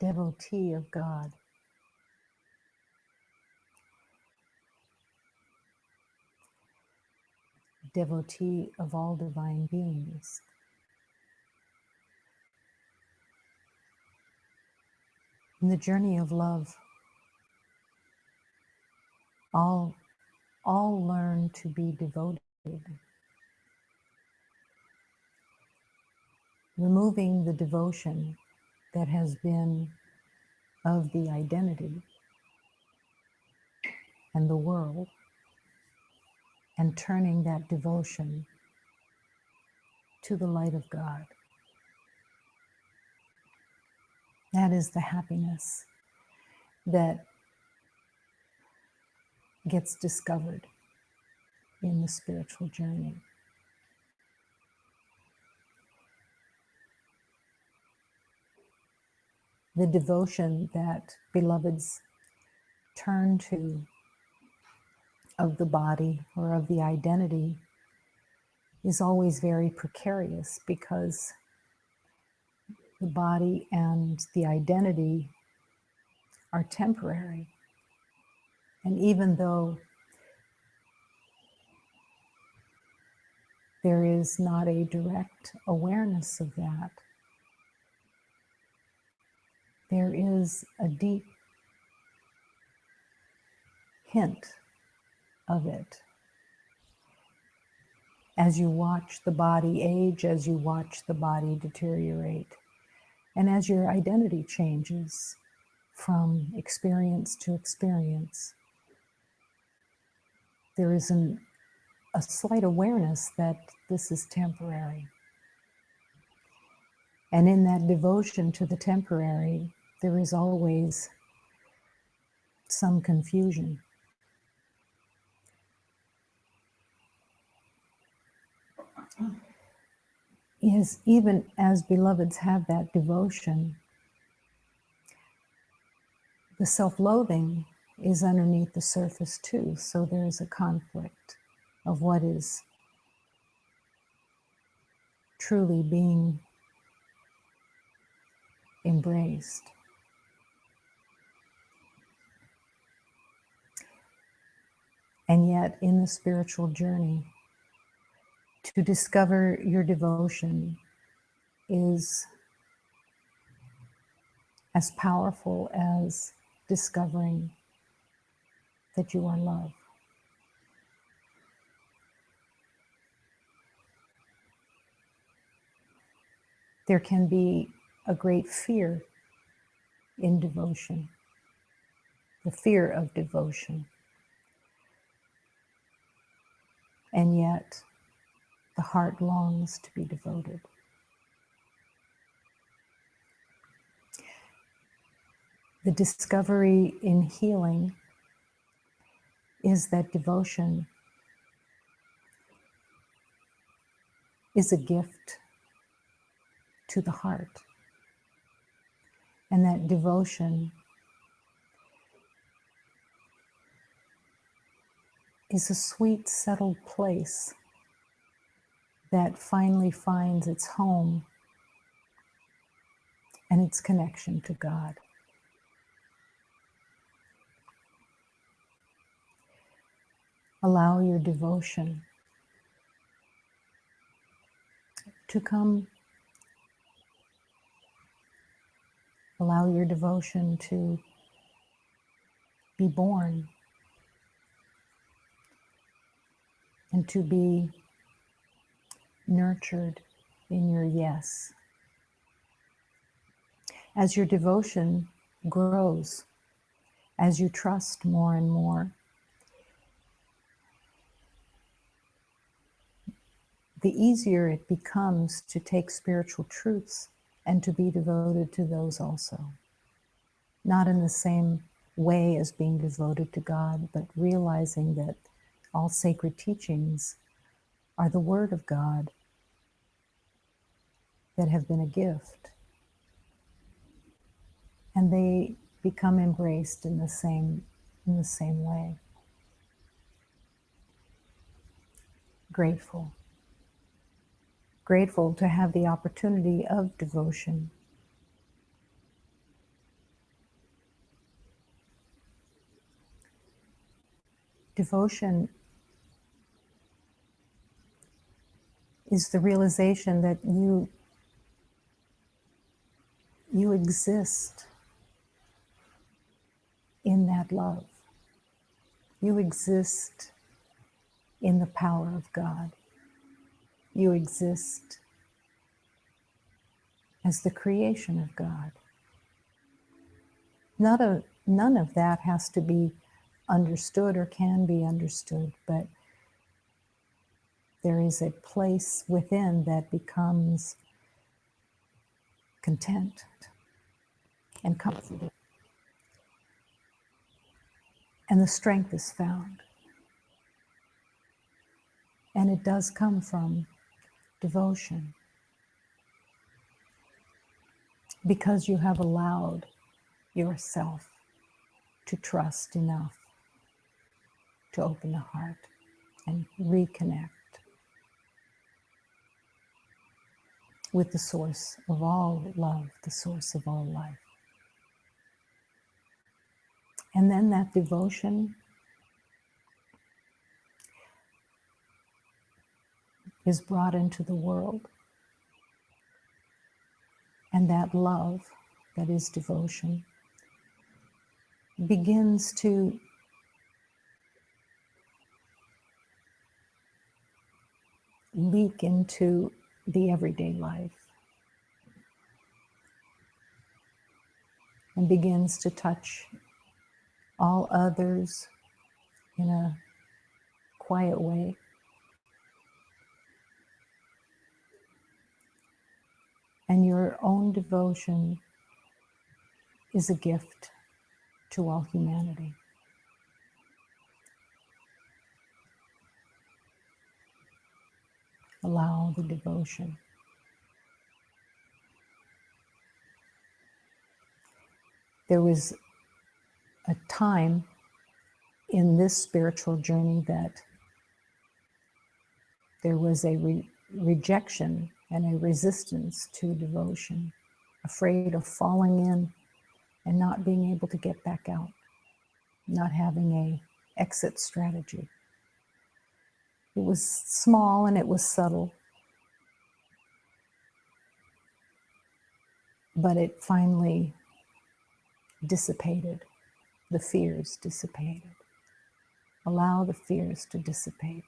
devotee of God, devotee of all divine beings. In the journey of love, all learn to be devoted, removing the devotion that has been of the identity and the world, and turning that devotion to the light of God. That is the happiness that gets discovered in the spiritual journey. The devotion that beloveds turn to of the body or of the identity is always very precarious, because the body and the identity are temporary. And even though there is not a direct awareness of that, there is a deep hint of it. As you watch the body age, as you watch the body deteriorate, and as your identity changes from experience to experience, there is a slight awareness that this is temporary. And in that devotion to the temporary, there is always some confusion. Yes, even as beloveds have that devotion, the self-loathing is underneath the surface too. So there is a conflict of what is truly being embraced. And yet, in the spiritual journey, to discover your devotion is as powerful as discovering that you are love. There can be a great fear in devotion, the fear of devotion. And yet, the heart longs to be devoted. The discovery in healing is that devotion is a gift to the heart. And that devotion is a sweet, settled place that finally finds its home and its connection to God. Allow your devotion to come. Allow your devotion to be born and to be nurtured in your yes. As your devotion grows, as you trust more and more, the easier it becomes to take spiritual truths and to be devoted to those also. Not in the same way as being devoted to God, but realizing that all sacred teachings are the Word of God that have been a gift. And they become embraced in the same way. Grateful. Grateful to have the opportunity of devotion. Devotion is the realization that you exist in that love. You exist in the power of God. You exist as the creation of God. None of that has to be understood or can be understood, but there is a place within that becomes content and comforted. And the strength is found. And it does come from devotion, because you have allowed yourself to trust enough to open the heart and reconnect with the source of all love, the source of all life. And then that devotion is brought into the world. And that love, that is devotion, begins to leak into the everyday life and begins to touch all others in a quiet way. And your own devotion is a gift to all humanity. Allow the devotion. There was a time in this spiritual journey that there was a rejection and a resistance to devotion, afraid of falling in and not being able to get back out, not having an exit strategy. It was small and it was subtle, but it finally dissipated. The fears dissipated. Allow the fears to dissipate.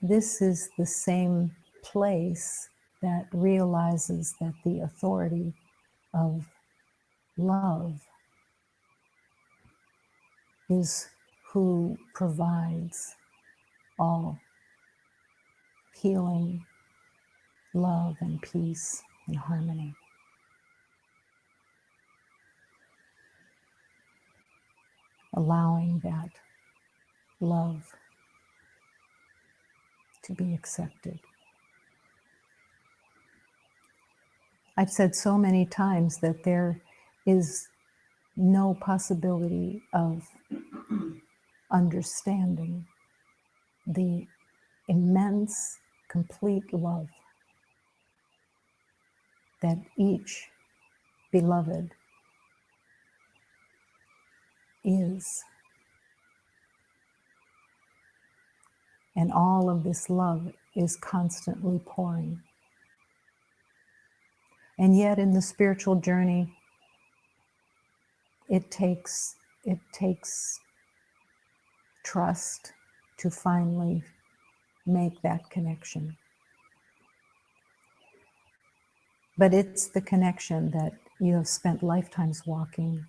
This is the same place that realizes that the authority of love is who provides all healing, love, and peace and harmony. Allowing that love to be accepted. I've said so many times that there is no possibility of understanding the immense, complete love that each beloved is. And all of this love is constantly pouring. And yet in the spiritual journey, it takes trust to finally make that connection. But it's the connection that you have spent lifetimes walking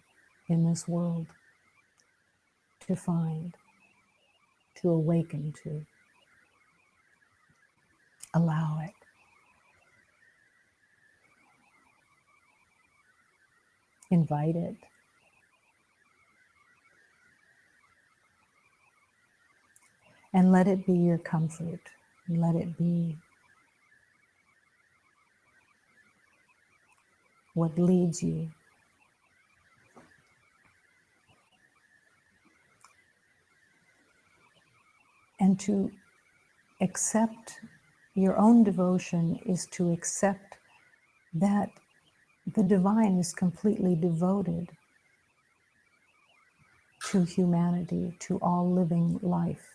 in this world to find, to awaken to. Allow it. Invite it. And let it be your comfort. Let it be what leads you. And to accept your own devotion is to accept that the divine is completely devoted to humanity, to all living life.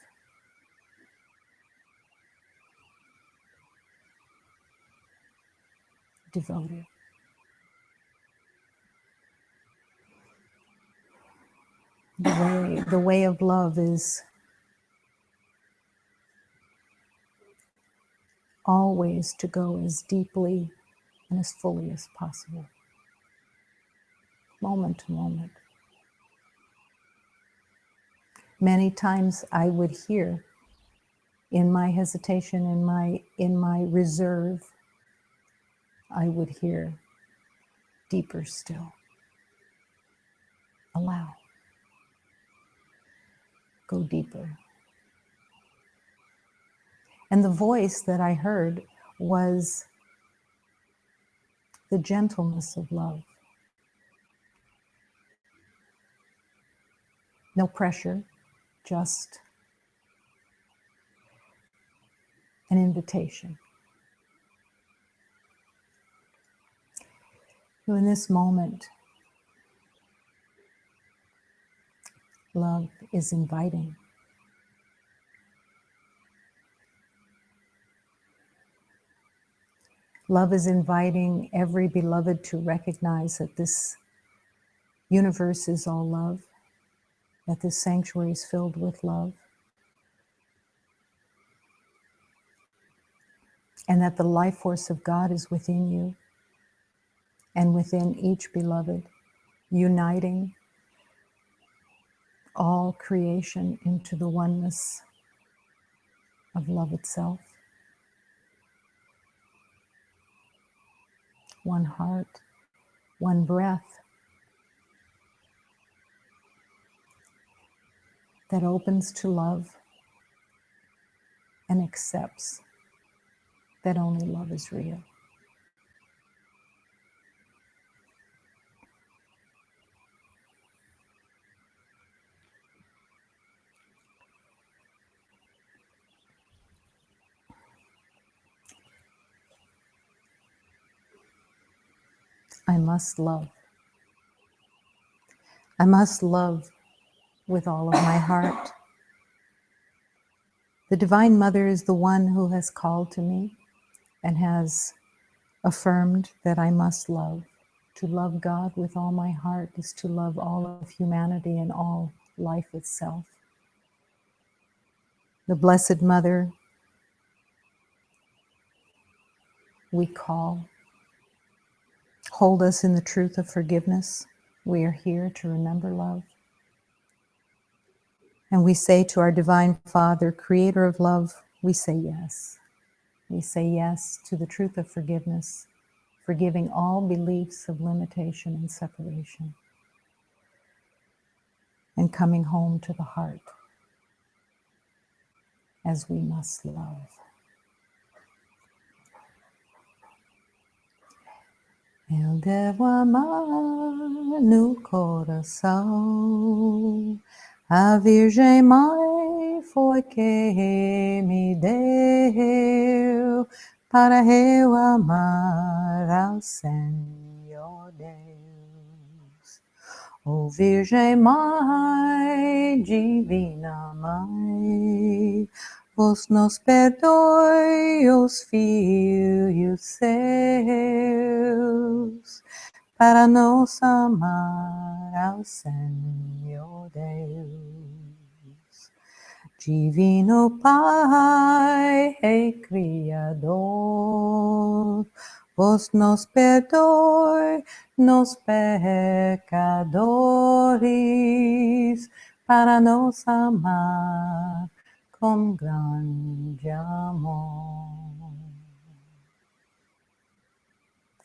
Devoted. The way of love is always to go as deeply and as fully as possible, moment to moment. Many times I would hear in my hesitation, in my reserve, I would hear deeper still. Allow. Go deeper. And the voice that I heard was the gentleness of love. No pressure, just an invitation. So in this moment, love is inviting. Love is inviting every beloved to recognize that this universe is all love, that this sanctuary is filled with love, and that the life force of God is within you and within each beloved, uniting all creation into the oneness of love itself. One heart, one breath that opens to love and accepts that only love is real. I must love. I must love with all of my heart. The Divine Mother is the one who has called to me and has affirmed that I must love. To love God with all my heart is to love all of humanity and all life itself. The Blessed Mother we call. Hold us in the truth of forgiveness. We are here to remember love. And we say to our Divine Father, Creator of love, we say yes. We say yes to the truth of forgiveness, forgiving all beliefs of limitation and separation, and coming home to the heart as we must love. Eu devo amar no coração. A Virgem Mãe foi que me deu para eu amar ao Senhor Deus. Ó Virgem Mãe, Divina Mãe, vos nos perdoe os filhos seus, para nos amar ao Senhor Deus. Divino Pai, Rei Criador, vos nos perdoe, nos pecadores, para nos amar com grande amor.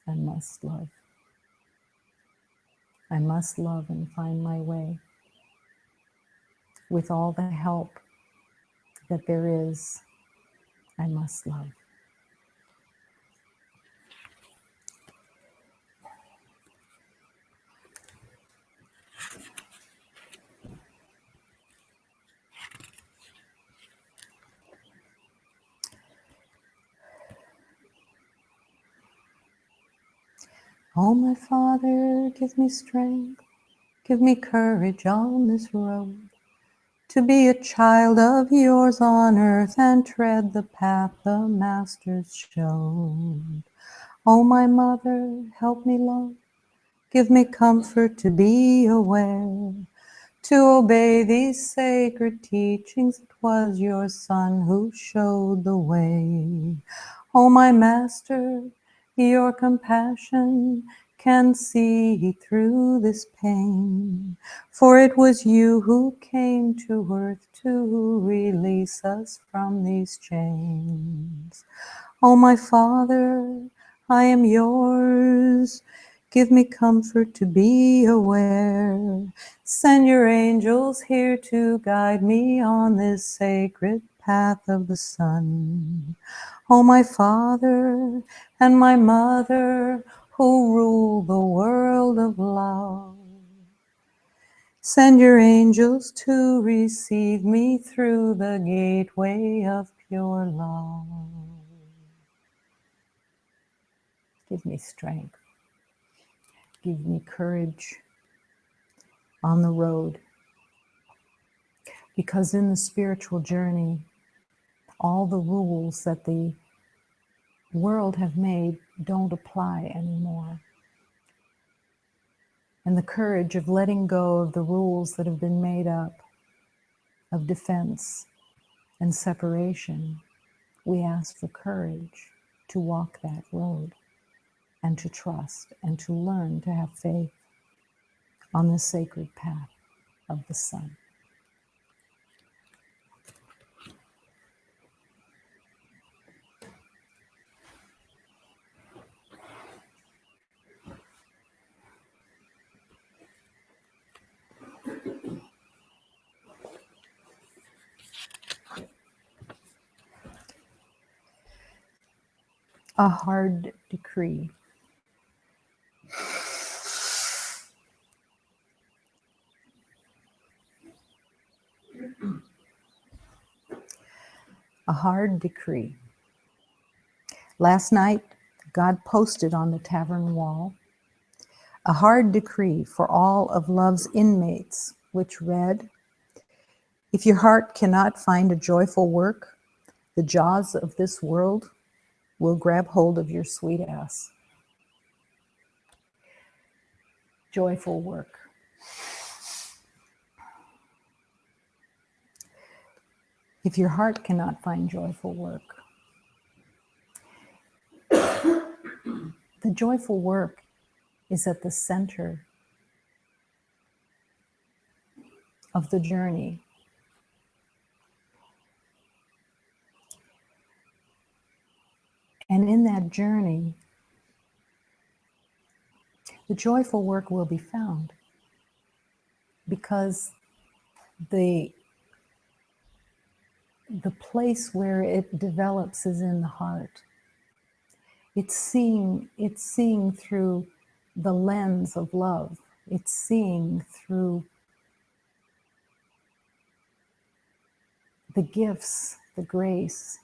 I must love. I must love and find my way with all the help that there is. I must love. Oh, my Father, give me strength Give me courage on this road to be a child of yours on earth and tread the path the Master's shown. Oh, my mother, help me, love. Give me comfort to be aware, to obey these sacred teachings. It was your Son who showed the way. Oh, my Master, your compassion can see through this pain, for it was you who came to earth to release us from these chains. Oh, my Father, I am yours. Give me comfort to be aware. Send your angels here to guide me on this sacred path of the sun. Oh, my Father and my Mother, who rule the world of love, send your angels to receive me through the gateway of pure love. Give me strength. Give me courage on the road. Because in the spiritual journey, all the rules that the world have made don't apply anymore. And the courage of letting go of the rules that have been made up of defense and separation, we ask for courage to walk that road and to trust and to learn to have faith on the sacred path of the sun. A hard decree. A hard decree. Last night, God posted on the tavern wall a hard decree for all of love's inmates, which read, "If your heart cannot find a joyful work, the jaws of this world will grab hold of your sweet ass." Joyful work. If your heart cannot find joyful work, the joyful work is at the center of the journey. And in that journey, the joyful work will be found, because the place where it develops is in the heart. It's seeing through the lens of love. It's seeing through the gifts, the grace,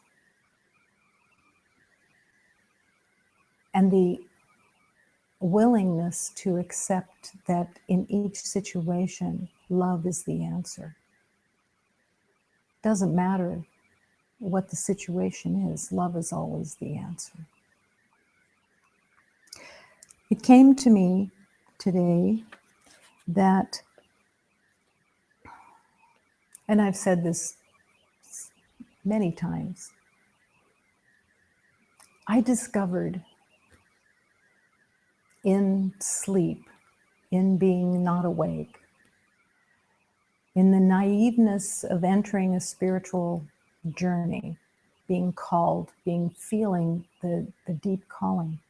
and the willingness to accept that in each situation, love is the answer. Doesn't matter what the situation is, love is always the answer. It came to me today that, and I've said this many times, I discovered in sleep, in being not awake, in the naiveness of entering a spiritual journey, being called, feeling the deep calling,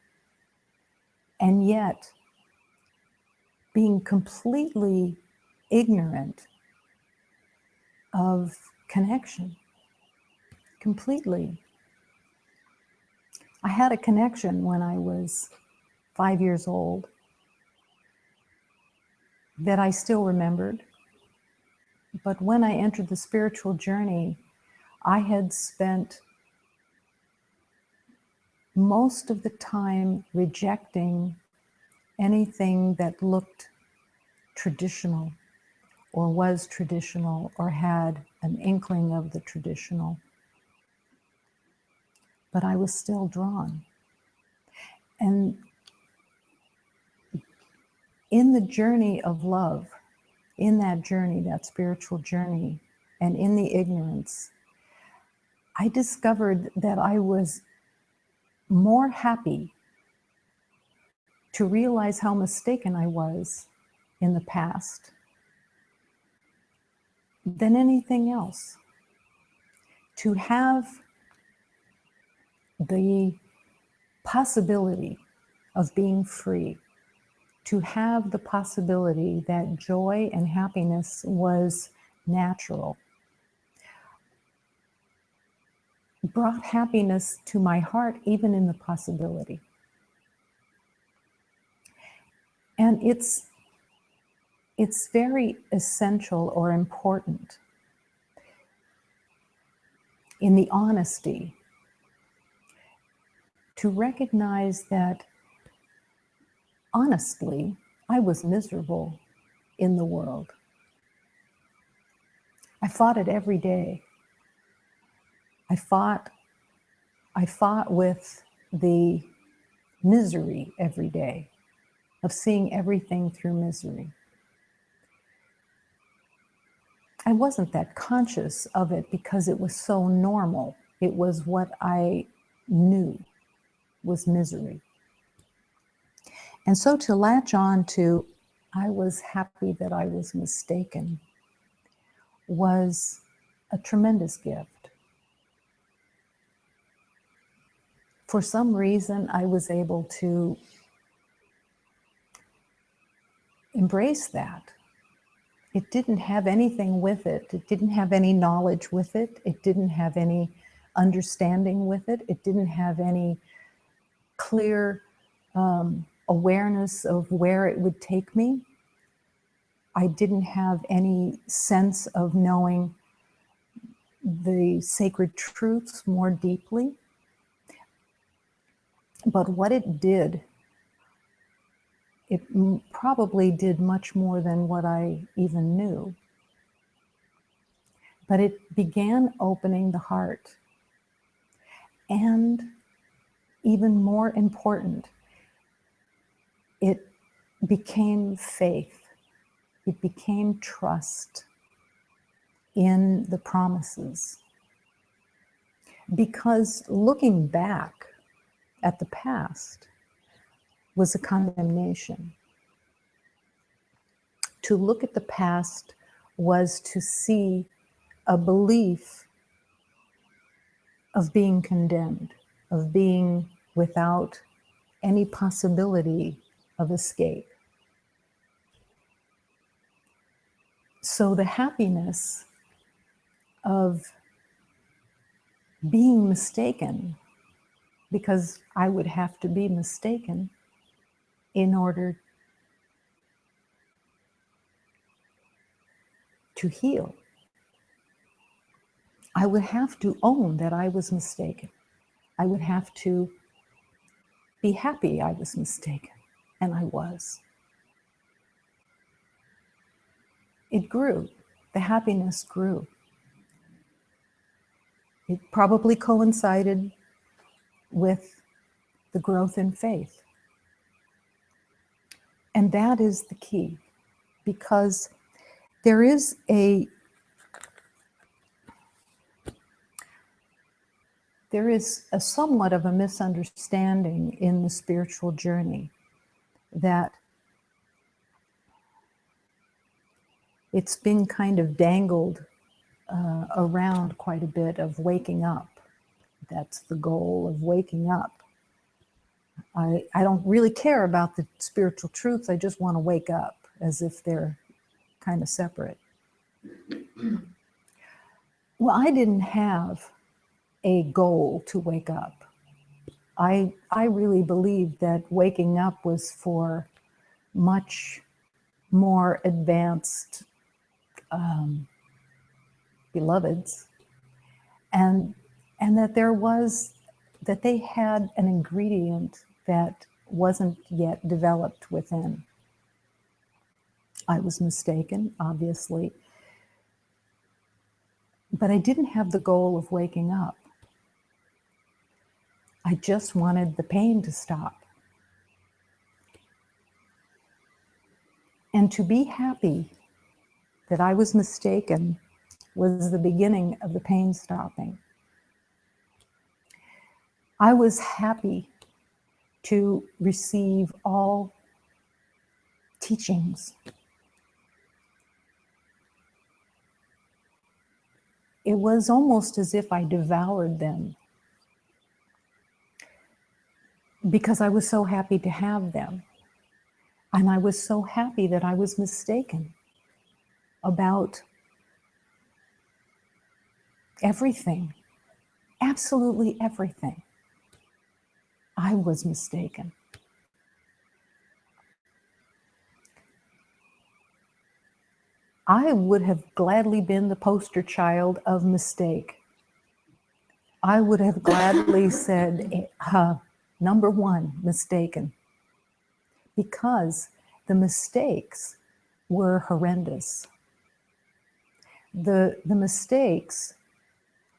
and yet being completely ignorant of connection, completely. I had a connection when I was 5 years old that I still remembered. But when I entered the spiritual journey, I had spent most of the time rejecting anything that looked traditional, or was traditional, or had an inkling of the traditional. But I was still drawn. And in the journey of love, in that journey, that spiritual journey, and in the ignorance, I discovered that I was more happy to realize how mistaken I was in the past than anything else. To have the possibility of being free, to have the possibility that joy and happiness was natural, brought happiness to my heart, even in the possibility. And it's very essential or important in the honesty to recognize that honestly, I was miserable in the world. I fought it every day. I fought with the misery every day of seeing everything through misery. I wasn't that conscious of it because it was so normal. It was what I knew was misery. And so to latch on to, I was happy that I was mistaken, was a tremendous gift. For some reason, I was able to embrace that. It didn't have anything with it. It didn't have any knowledge with it. It didn't have any understanding with it. It didn't have any clear awareness of where it would take me. I didn't have any sense of knowing the sacred truths more deeply. But what it did, it probably did much more than what I even knew. But it began opening the heart. And even more important, it became faith. It became trust in the promises. Because looking back at the past was a condemnation. To look at the past was to see a belief of being condemned, of being without any possibility of escape. So the happiness of being mistaken, because I would have to be mistaken in order to heal. I would have to own that I was mistaken. I would have to be happy I was mistaken, and I was. It grew. The happiness grew. It probably coincided with the growth in faith. And that is the key, because there is a somewhat of a misunderstanding in the spiritual journey that it's been kind of dangled around quite a bit of waking up. That's the goal of waking up. I don't really care about the spiritual truths. I just want to wake up, as if they're kind of separate. Well, I didn't have a goal to wake up. I really believed that waking up was for much more advanced beloveds, and that they had an ingredient that wasn't yet developed within. I was mistaken, obviously, but I didn't have the goal of waking up. I just wanted the pain to stop. And to be happy that I was mistaken was the beginning of the pain stopping. I was happy to receive all teachings. It was almost as if I devoured them because I was so happy to have them. And I was so happy that I was mistaken about everything, absolutely everything. I was mistaken. I would have gladly been the poster child of mistake. I would have gladly said, number one, mistaken. Because the mistakes were horrendous. The mistakes,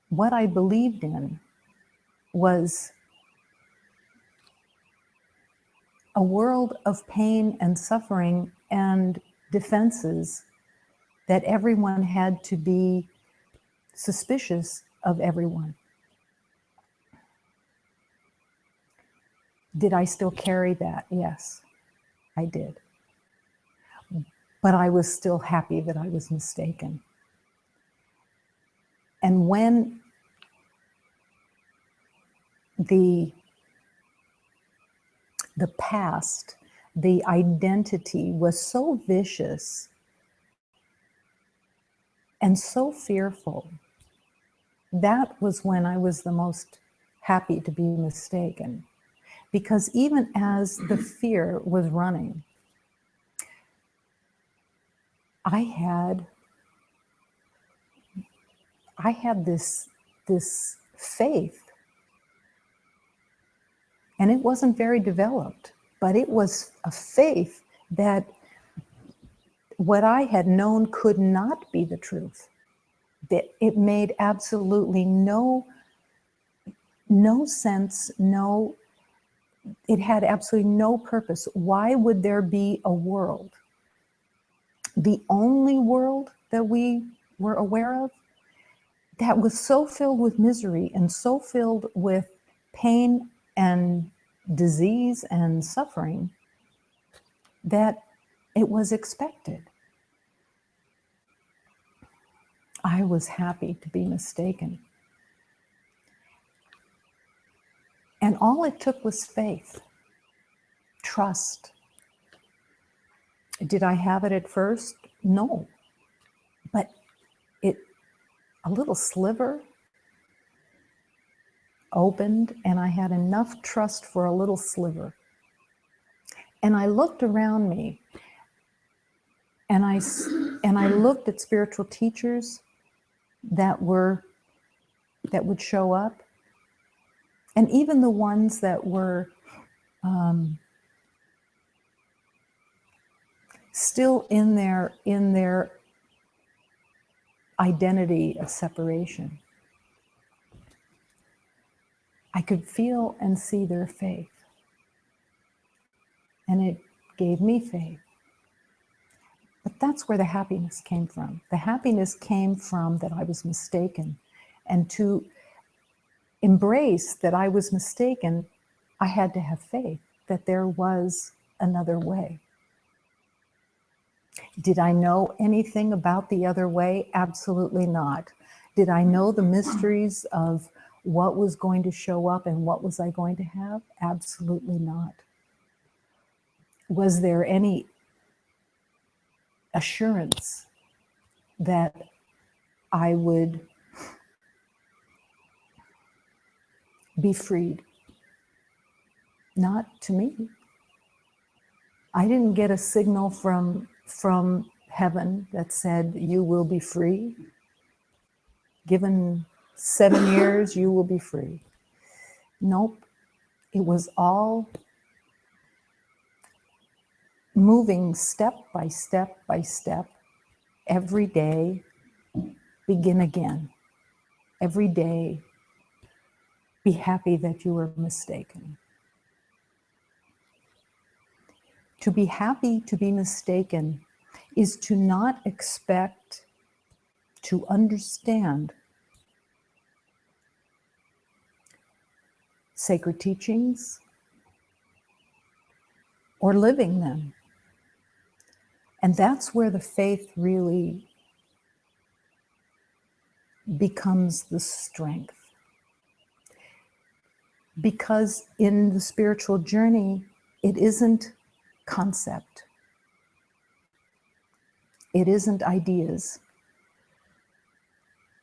what I believed in was a world of pain and suffering and defenses that everyone had to be suspicious of everyone. Did I still carry that? Yes, I did. But I was still happy that I was mistaken. And when the past, the identity was so vicious and so fearful, that was when I was the most happy to be mistaken. Because even as the fear was running, I had this faith. And it wasn't very developed, but it was a faith that what I had known could not be the truth. That it made absolutely no sense, it had absolutely no purpose. Why would there be a world, the only world that we were aware of, that was so filled with misery and so filled with pain and disease and suffering that it was expected? I was happy to be mistaken. And all it took was faith, trust. Did I have it at first? No. But a little sliver opened, and I had enough trust for a little sliver. And I looked around me, and I looked at spiritual teachers that would show up, and even the ones that were still in their identity of separation. I could feel and see their faith. And it gave me faith. But that's where the happiness came from. The happiness came from that I was mistaken. And to embrace that I was mistaken, I had to have faith that there was another way. Did I know anything about the other way? Absolutely not. Did I know the mysteries of what was going to show up and what was I going to have? Absolutely not. Was there any assurance that I would be freed? Not to me. I didn't get a signal from heaven that said, you will be free. Given 7 years, you will be free. Nope. It was all moving step by step by step, every day, begin again. Every day, be happy that you were mistaken. To be happy to be mistaken is to not expect to understand sacred teachings or living them. And that's where the faith really becomes the strength. Because in the spiritual journey, it isn't concept. It isn't ideas.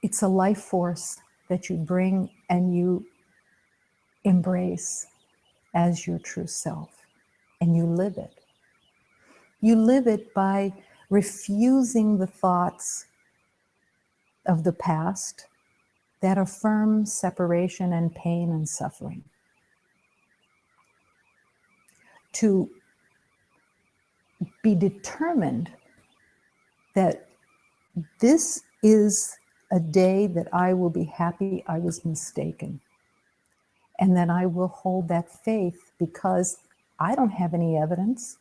It's a life force that you bring and you embrace as your true self, and you live it. You live it by refusing the thoughts of the past that affirm separation and pain and suffering. To be determined that this is a day that I will be happy I was mistaken, and that I will hold that faith because I don't have any evidence.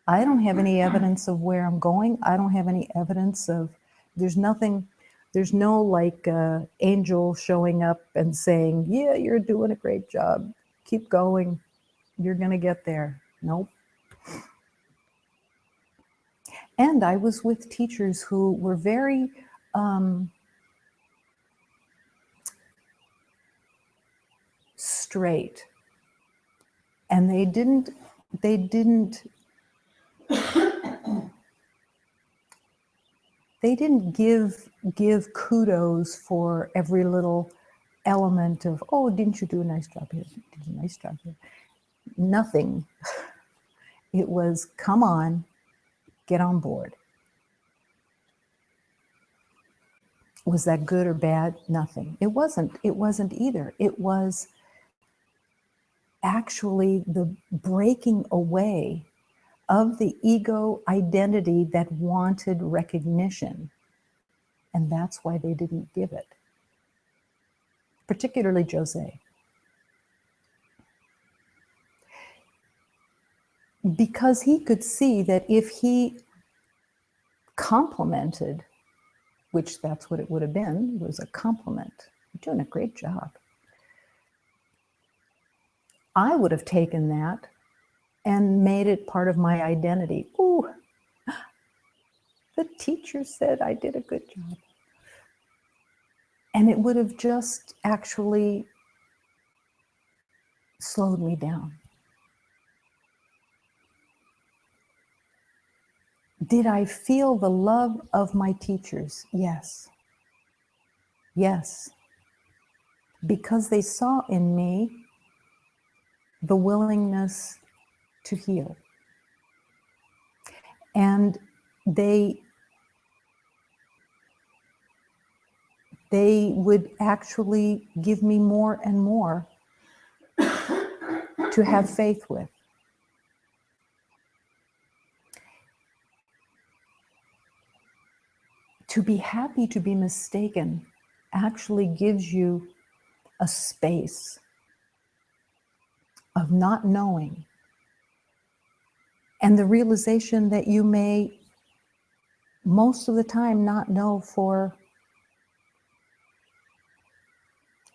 I don't have any evidence of where I'm going. I don't have any evidence of, there's no like angel showing up and saying, yeah, you're doing a great job. Keep going. You're going to get there. Nope. And I was with teachers who were very straight, and they didn't give kudos for every little element of, oh, didn't you do a nice job here? Did you do a nice job here? Nothing. It was, come on, get on board. Was that good or bad? Nothing. It wasn't either. It was actually the breaking away of the ego identity that wanted recognition. And that's why they didn't give it. Particularly Jose. Because he could see that if he complimented, which that's what it would have been, was a compliment. You're doing a great job. I would have taken that and made it part of my identity. Ooh, the teacher said I did a good job. And it would have just actually slowed me down. Did I feel the love of my teachers? Yes. Yes. Because they saw in me the willingness to heal. And they would actually give me more and more to have faith with. To be happy to be mistaken actually gives you a space of not knowing, and the realization that you may most of the time not know for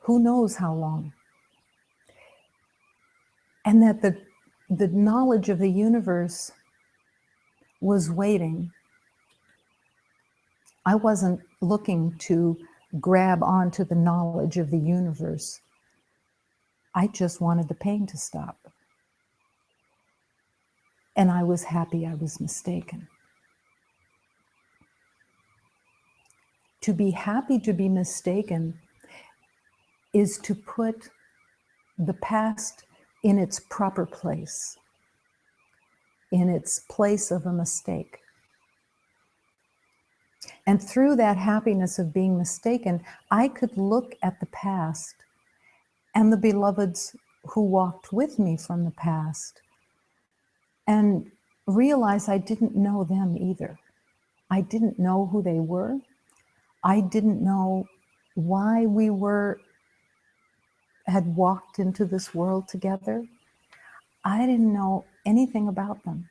who knows how long. And that the knowledge of the universe was waiting. I wasn't looking to grab onto the knowledge of the universe. I just wanted the pain to stop. And I was happy I was mistaken. To be happy to be mistaken is to put the past in its proper place, in its place of a mistake. And through that happiness of being mistaken, I could look at the past and the beloveds who walked with me from the past and realize I didn't know them either. I didn't know who they were. I didn't know why we had walked into this world together. I didn't know anything about them,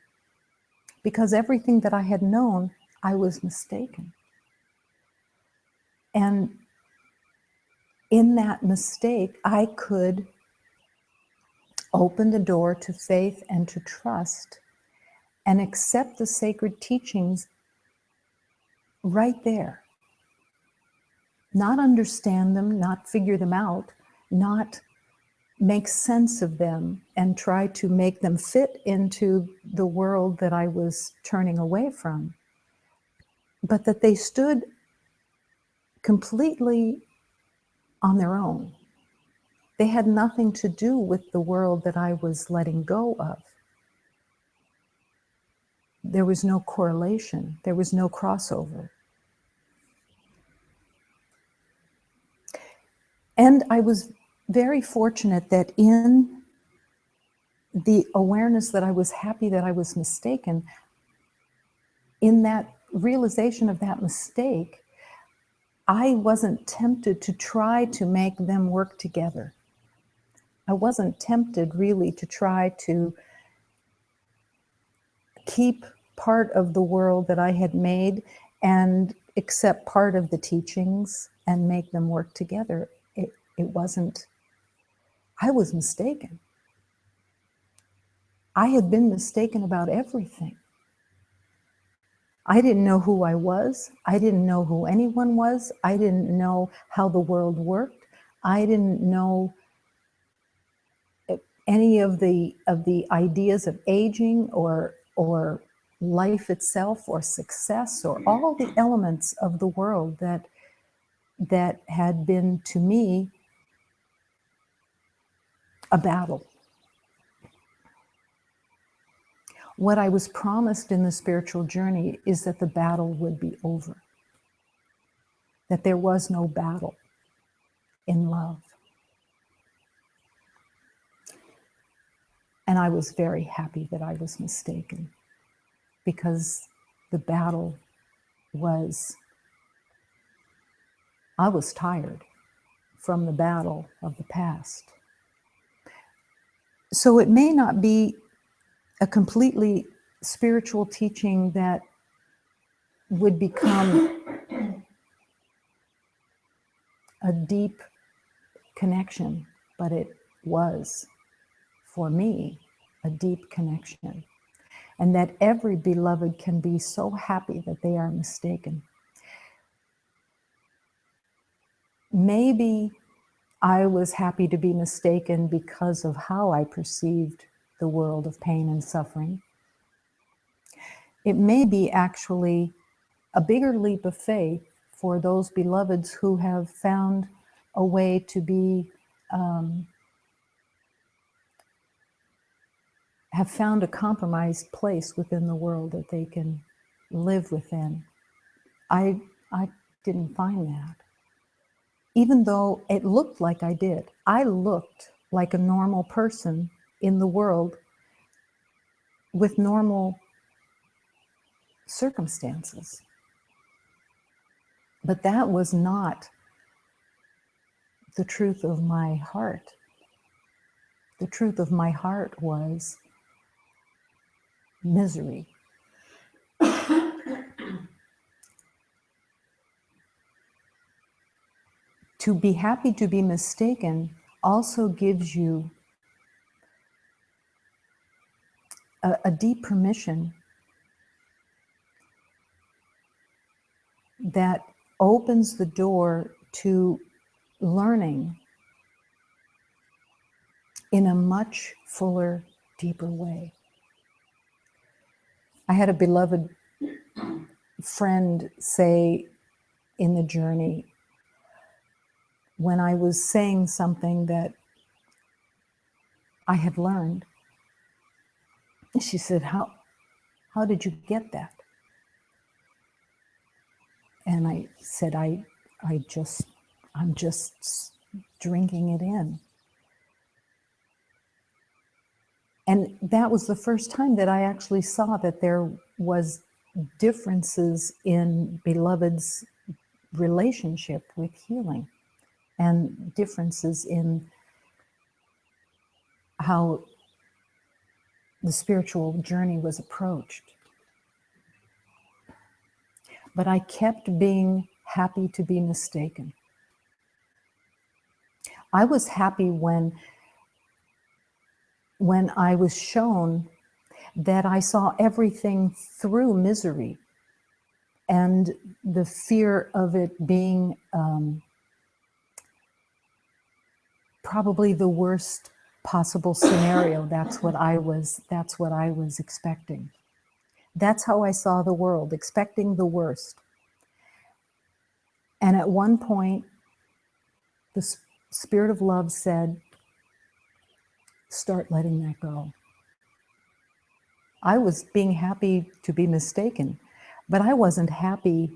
because everything that I had known, I was mistaken. And in that mistake, I could open the door to faith and to trust and accept the sacred teachings right there. Not understand them, not figure them out, not make sense of them and try to make them fit into the world that I was turning away from, but that they stood completely on their own. They had nothing to do with the world that I was letting go of. There was no correlation. There was no crossover. And I was very fortunate that in the awareness that I was happy that I was mistaken, in that realization of that mistake, I wasn't tempted to try to make them work together. I wasn't tempted really to try to keep part of the world that I had made and accept part of the teachings and make them work together. It wasn't, I was mistaken. I had been mistaken about everything. I didn't know who I was. I didn't know who anyone was. I didn't know how the world worked. I didn't know any of the ideas of aging or life itself or success or all the elements of the world that had been to me a battle. What I was promised in the spiritual journey is that the battle would be over, that there was no battle in love. And I was very happy that I was mistaken, because the battle was, I was tired from the battle of the past. So it may not be a completely spiritual teaching that would become a deep connection, but it was, for me, a deep connection. And that every beloved can be so happy that they are mistaken. Maybe I was happy to be mistaken because of how I perceived the world of pain and suffering. It may be actually a bigger leap of faith for those beloveds who have found a way to be, have found a compromised place within the world that they can live within. I didn't find that. Even though it looked like I did. I looked like a normal person in the world with normal circumstances. But that was not the truth of my heart. The truth of my heart was misery. To be happy to be mistaken also gives you a deep permission that opens the door to learning in a much fuller, deeper way. I had a beloved friend say in the journey, when I was saying something that I had learned, she said, how did you get that? And I said, I'm just drinking it in. And that was the first time that I actually saw that there was differences in Beloved's relationship with healing, and differences in how the spiritual journey was approached. But I kept being happy to be mistaken. I was happy when I was shown that I saw everything through misery and the fear of it being probably the worst possible scenario. That's what I was expecting. That's how I saw the world, expecting the worst. And at one point, the Spirit of Love said, start letting that go. I was being happy to be mistaken, but I wasn't happy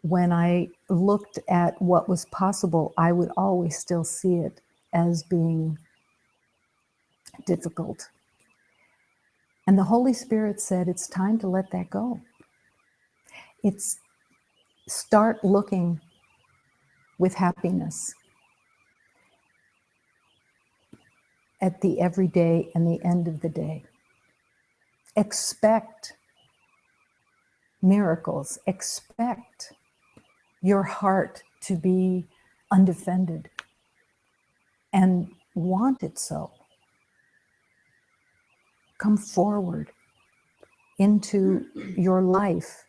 when I looked at what was possible. I would always still see it as being difficult. And the Holy Spirit said, it's time to let that go. It's start looking with happiness at the everyday and the end of the day. Expect miracles. Expect your heart to be undefended and want it so. Come forward into your life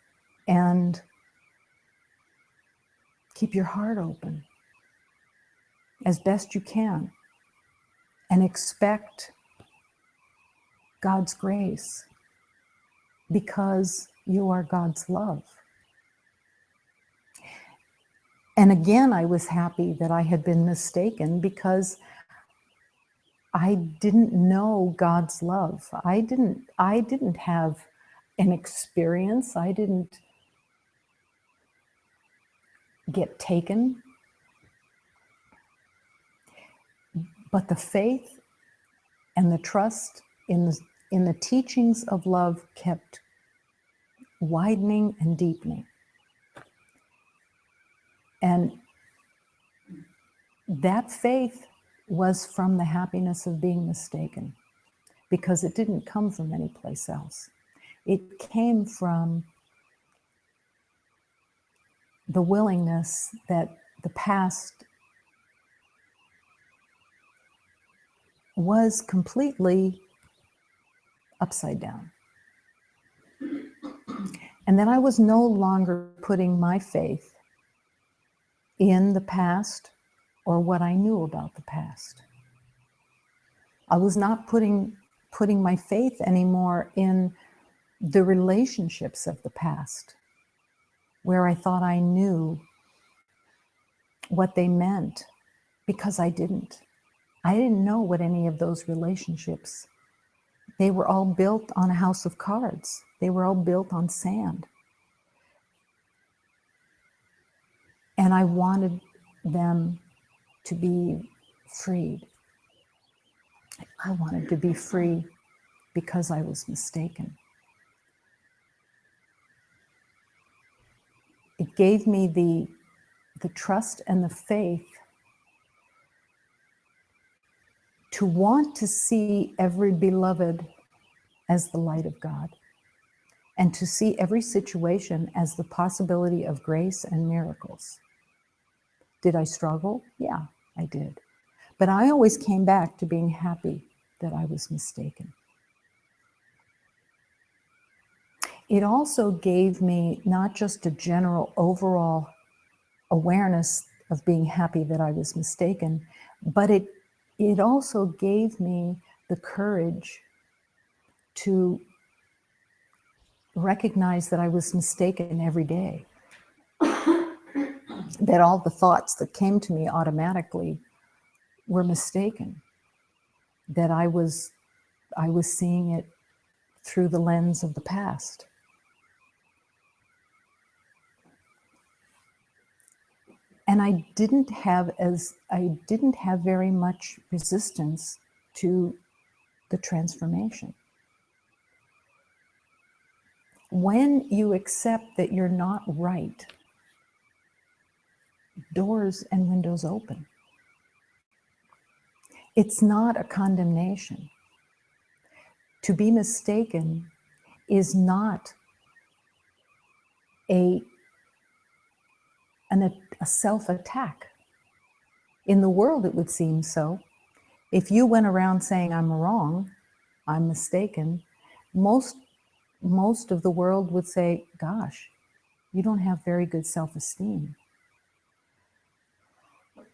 and keep your heart open as best you can, and expect God's grace, because you are God's love. And again, I was happy that I had been mistaken, because I didn't know God's love. I didn't have an experience. I didn't get taken. But the faith and the trust in the teachings of love kept widening and deepening. And that faith was from the happiness of being mistaken, because it didn't come from any place else. It came from the willingness that the past was completely upside down. And that I was no longer putting my faith in the past or what I knew about the past. I was not putting my faith anymore in the relationships of the past, where I thought I knew what they meant, because I didn't. I didn't know what any of those relationships. They were all built on a house of cards. They were all built on sand. And I wanted them to be freed. I wanted to be free because I was mistaken. It gave me the trust and the faith to want to see every beloved as the light of God, and to see every situation as the possibility of grace and miracles. Did I struggle? Yeah, I did. But I always came back to being happy that I was mistaken. It also gave me not just a general overall awareness of being happy that I was mistaken, but it also gave me the courage to recognize that I was mistaken every day. That all the thoughts that came to me automatically were mistaken. That I was seeing it through the lens of the past. And I didn't have very much resistance to the transformation. When you accept that you're not right, doors and windows open. It's not a condemnation. To be mistaken is not a self-attack. In the world, it would seem so. If you went around saying, I'm wrong, I'm mistaken, most of the world would say, gosh, you don't have very good self-esteem.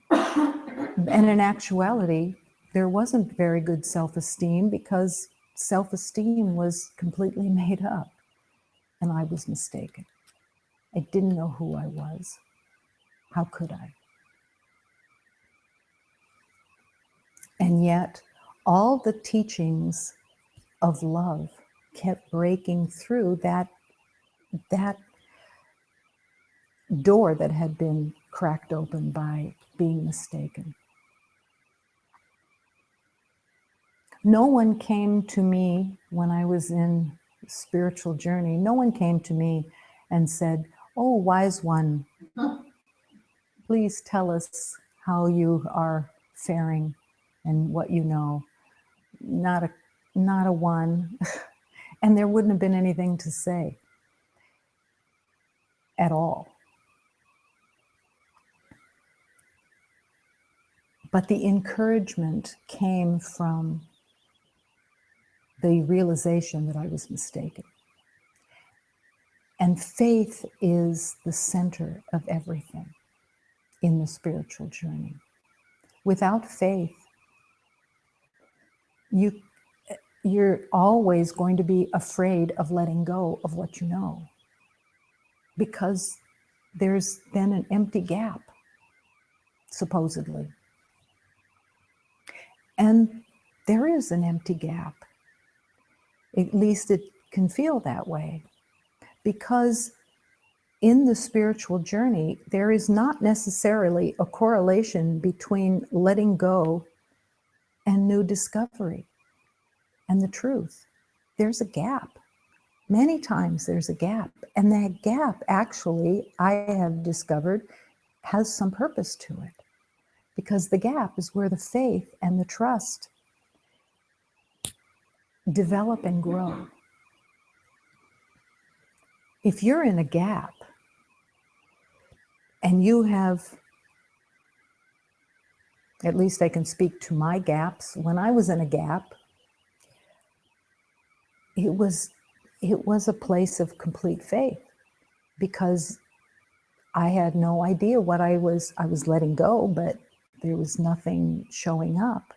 And in actuality, there wasn't very good self-esteem because self-esteem was completely made up, and I was mistaken. I didn't know who I was. How could I? And yet, all the teachings of love kept breaking through that door that had been cracked open by being mistaken. No one came to me when I was in spiritual journey. No one came to me and said, oh, wise one, please tell us how you are faring and what you know. Not a one. And there wouldn't have been anything to say at all. But the encouragement came from the realization that I was mistaken. And faith is the center of everything in the spiritual journey. Without faith, you're always going to be afraid of letting go of what you know, because there's then an empty gap, supposedly. And there is an empty gap. At least it can feel that way, because in the spiritual journey, there is not necessarily a correlation between letting go and new discovery and the truth. There's a gap. Many times there's a gap. And that gap, actually, I have discovered, has some purpose to it. Because the gap is where the faith and the trust develop and grow. If you're in a gap and you have, at least I can speak to my gaps, when I was in a gap, it was a place of complete faith, because I had no idea what I was letting go, but there was nothing showing up.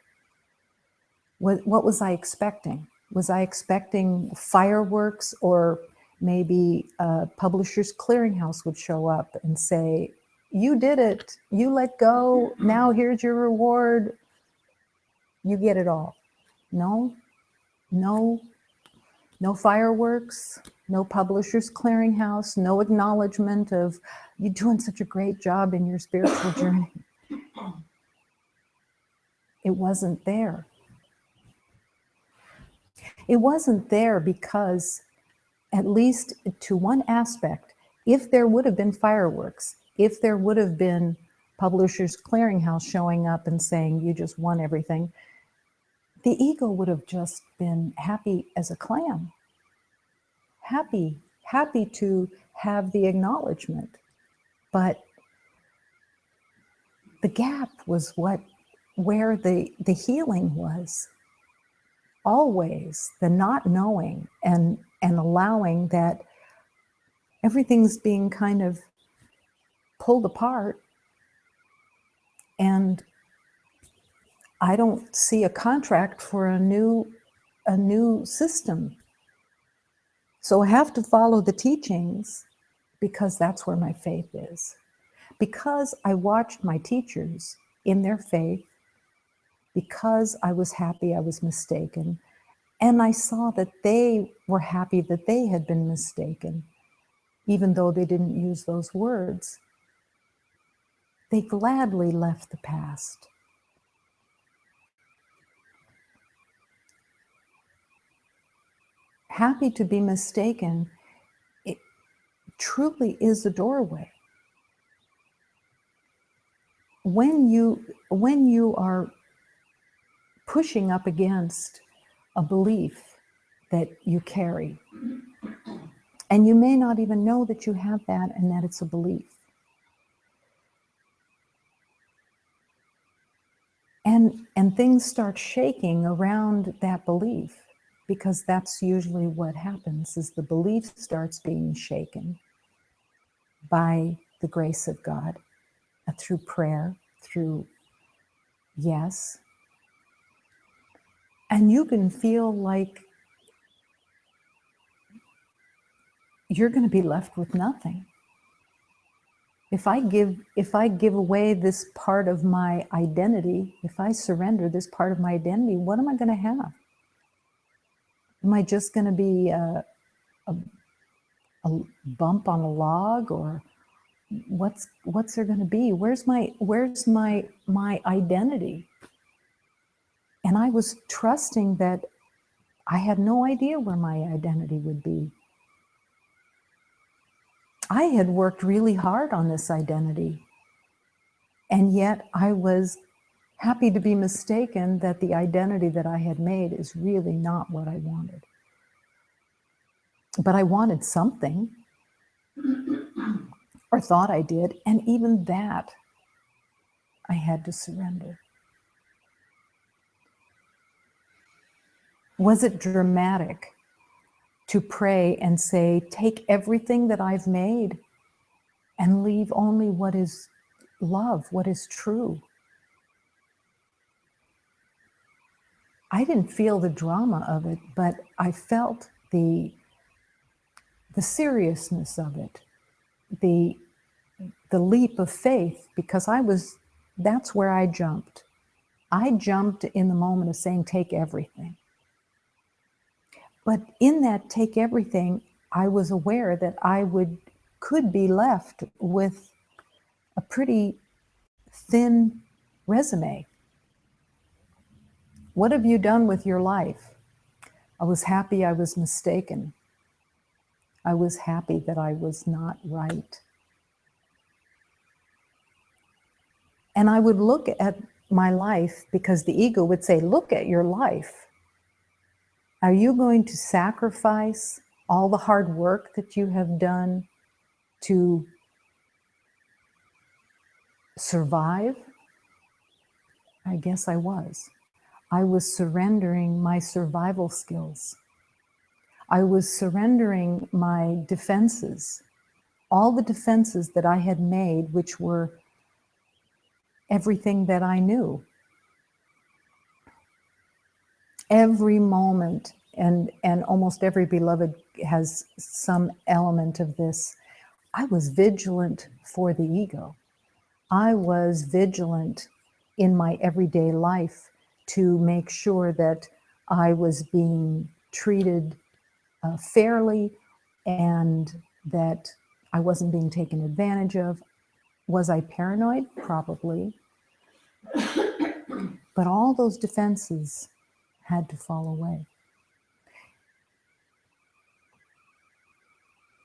What was I expecting? Was I expecting fireworks, or maybe Publishers Clearinghouse would show up and say, you did it, you let go, now here's your reward, you get it all? No fireworks, no Publishers Clearinghouse, no acknowledgement of you doing such a great job in your spiritual journey. It wasn't there. It wasn't there because, at least to one aspect, if there would have been fireworks, if there would have been Publishers Clearinghouse showing up and saying, you just won everything, the ego would have just been happy as a clam. Happy to have the acknowledgement. But the gap was where the healing was. Always the not knowing and allowing that everything's being kind of pulled apart, and I don't see a contract for a new system. So I have to follow the teachings, because that's where my faith is. Because I watched my teachers in their faith, because I was happy I was mistaken, and I saw that they were happy that they had been mistaken, even though they didn't use those words. They gladly left the past. happy to be mistaken, it truly is a doorway. When you are pushing up against a belief that you carry, and you may not even know that you have that and that it's a belief. And things start shaking around that belief, because that's usually what happens, is the belief starts being shaken by the grace of God, through prayer, through yes. And you can feel like you're going to be left with nothing. If I give away this part of my identity, if I surrender this part of my identity, what am I going to have? Am I just going to be a bump on a log, or what's there going to be? Where's my identity? And I was trusting that I had no idea where my identity would be. I had worked really hard on this identity, and yet I was happy to be mistaken that the identity that I had made is really not what I wanted. But I wanted something, or thought I did, and even that I had to surrender. Was it dramatic to pray and say, take everything that I've made and leave only what is love, what is true? I didn't feel the drama of it, but I felt the seriousness of it, the leap of faith, because that's where I jumped. I jumped in the moment of saying, take everything. But in that take everything, I was aware that I could be left with a pretty thin resume. What have you done with your life? I was happy I was mistaken. I was happy that I was not right. And I would look at my life, because the ego would say, look at your life. Are you going to sacrifice all the hard work that you have done to survive? I guess I was. I was surrendering my survival skills. I was surrendering my defenses, all the defenses that I had made, which were everything that I knew. Every moment, and almost every beloved has some element of this. I was vigilant for the ego. I was vigilant in my everyday life to make sure that I was being treated fairly, and that I wasn't being taken advantage of. Was I paranoid? Probably. But all those defenses had to fall away.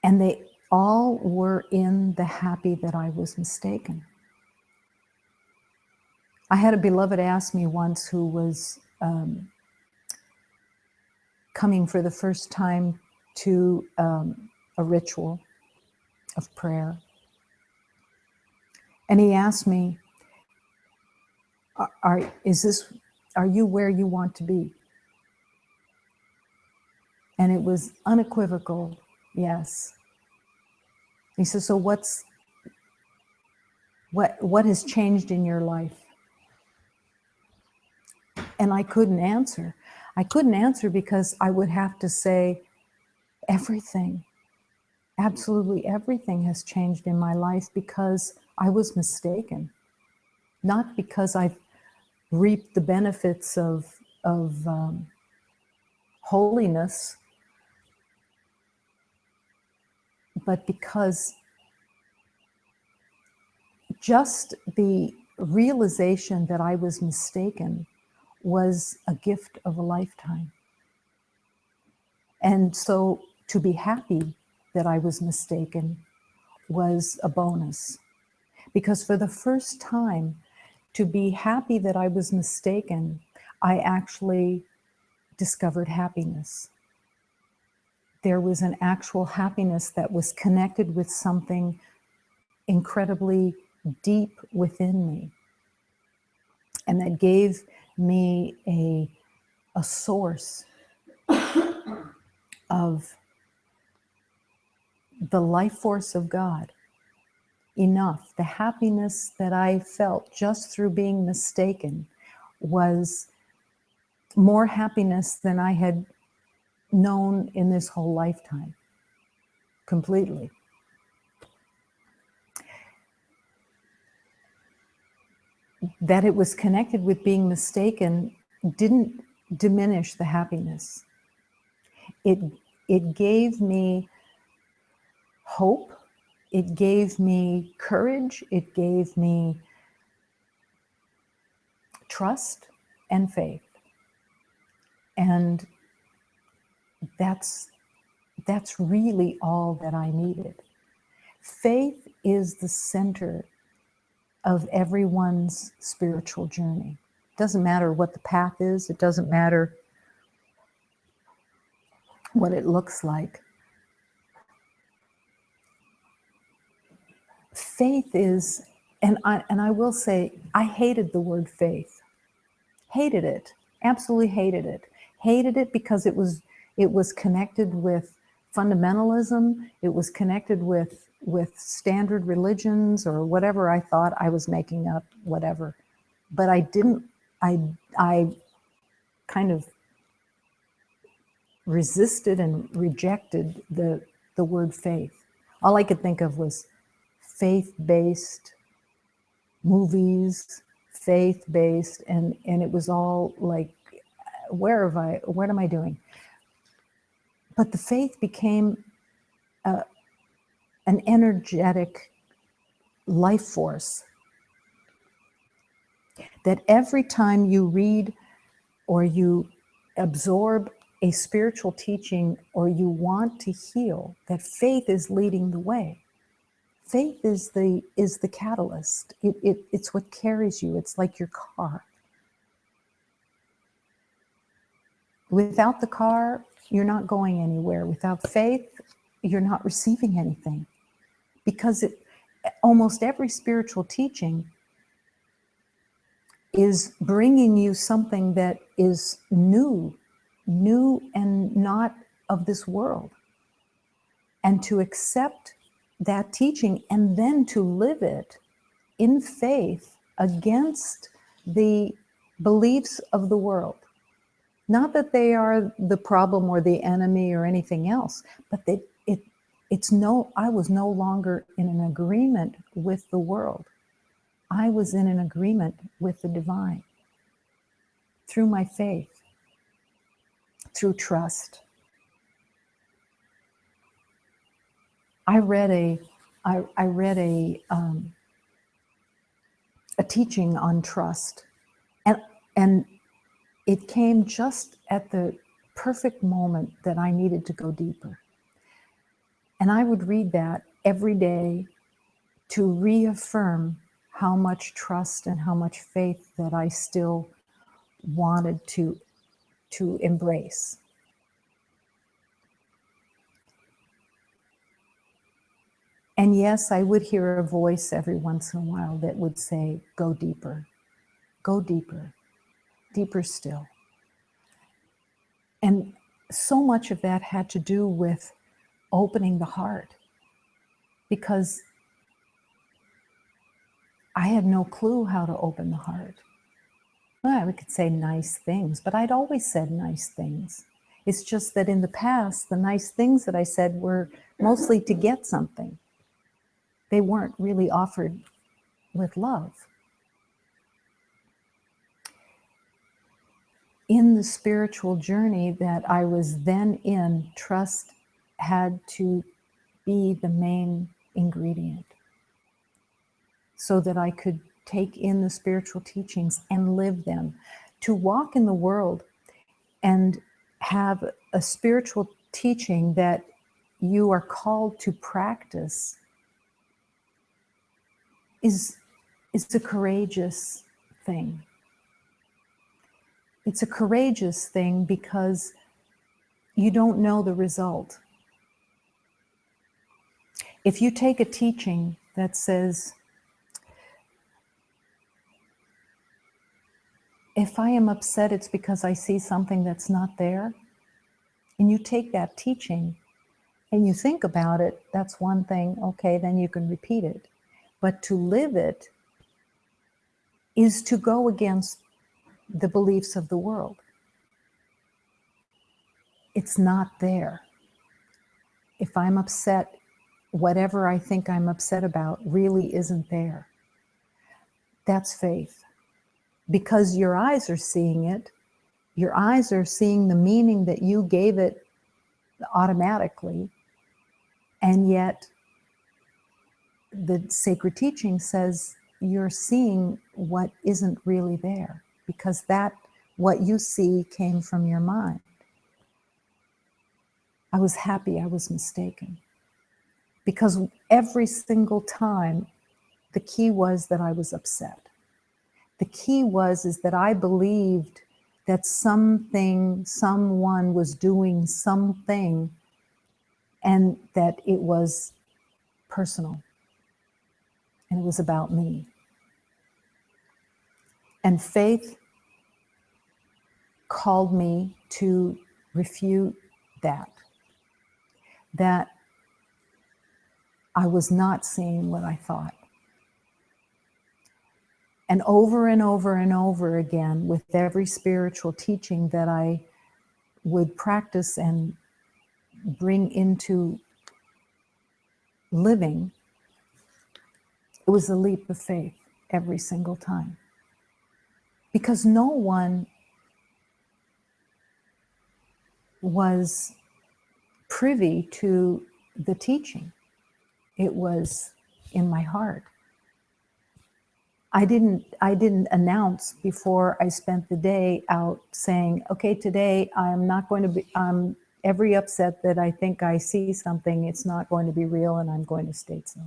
And they all were in the happy that I was mistaken. I had a beloved ask me once, who was coming for the first time to a ritual of prayer. And he asked me, are you where you want to be? And it was unequivocal, yes. He says, so what has changed in your life? And I couldn't answer. I couldn't answer because I would have to say, everything, absolutely everything has changed in my life, because I was mistaken. Not because I've reaped the benefits of holiness, but because just the realization that I was mistaken was a gift of a lifetime. And so to be happy that I was mistaken was a bonus. Because for the first time, to be happy that I was mistaken, I actually discovered happiness. There was an actual happiness that was connected with something incredibly deep within me. And that gave me a source of the life force of God. Enough. The happiness that I felt just through being mistaken was more happiness than I had known in this whole lifetime. Completely. That it was connected with being mistaken didn't diminish the happiness. It gave me hope. It gave me courage. It gave me trust and faith. And that's really all that I needed. Faith is the center of everyone's spiritual journey. It doesn't matter what the path is. It doesn't matter what it looks like. Faith is, and I will say, I hated the word faith. Hated it. Absolutely hated it. Hated it because it was connected with fundamentalism. It was connected with standard religions or whatever I thought I was making up, whatever. But I kind of resisted and rejected the word faith. All I could think of was faith-based movies, faith-based, and it was all like, what am I doing? But the faith became an energetic life force that every time you read or you absorb a spiritual teaching or you want to heal, that faith is leading the way. Faith is the catalyst. It's what carries you. It's like your car. Without the car, you're not going anywhere. Without faith, you're not receiving anything. Because almost every spiritual teaching is bringing you something that is new and not of this world. And to accept that teaching and then to live it in faith against the beliefs of the world. Not that they are the problem or the enemy or anything else, but that I was no longer in an agreement with the world. I was in an agreement with the divine through my faith, through trust. I read a teaching on trust, and it came just at the perfect moment that I needed to go deeper. And I would read that every day to reaffirm how much trust and how much faith that I still wanted to embrace. And yes, I would hear a voice every once in a while that would say, go deeper, deeper still. And so much of that had to do with opening the heart, because I had no clue how to open the heart. Well, we could say nice things, but I'd always said nice things. It's just that in the past, the nice things that I said were mostly to get something. They weren't really offered with love. In the spiritual journey that I was then in, trust had to be the main ingredient so that I could take in the spiritual teachings and live them. To walk in the world and have a spiritual teaching that you are called to practice is a courageous thing. It's a courageous thing because you don't know the result. If you take a teaching that says, if I am upset, it's because I see something that's not there, and you take that teaching and you think about it, that's one thing, okay, then you can repeat it. But to live it is to go against the beliefs of the world. It's not there. If I'm upset, whatever I think I'm upset about really isn't there. That's faith. Because your eyes are seeing it, your eyes are seeing the meaning that you gave it automatically, and yet the sacred teaching says you're seeing what isn't really there, because that what you see came from your mind. I was happy I was mistaken, because every single time the key was that I was upset. The key is that I believed that someone was doing something, and that it was personal, and it was about me. And faith called me to refute that I was not seeing what I thought. And over and over and over again, with every spiritual teaching that I would practice and bring into living, it was a leap of faith every single time. Because no one was privy to the teaching. It was in my heart. I didn't announce before I spent the day out saying, okay, today I'm not going to be, every upset that I think I see something, it's not going to be real, and I'm going to state so.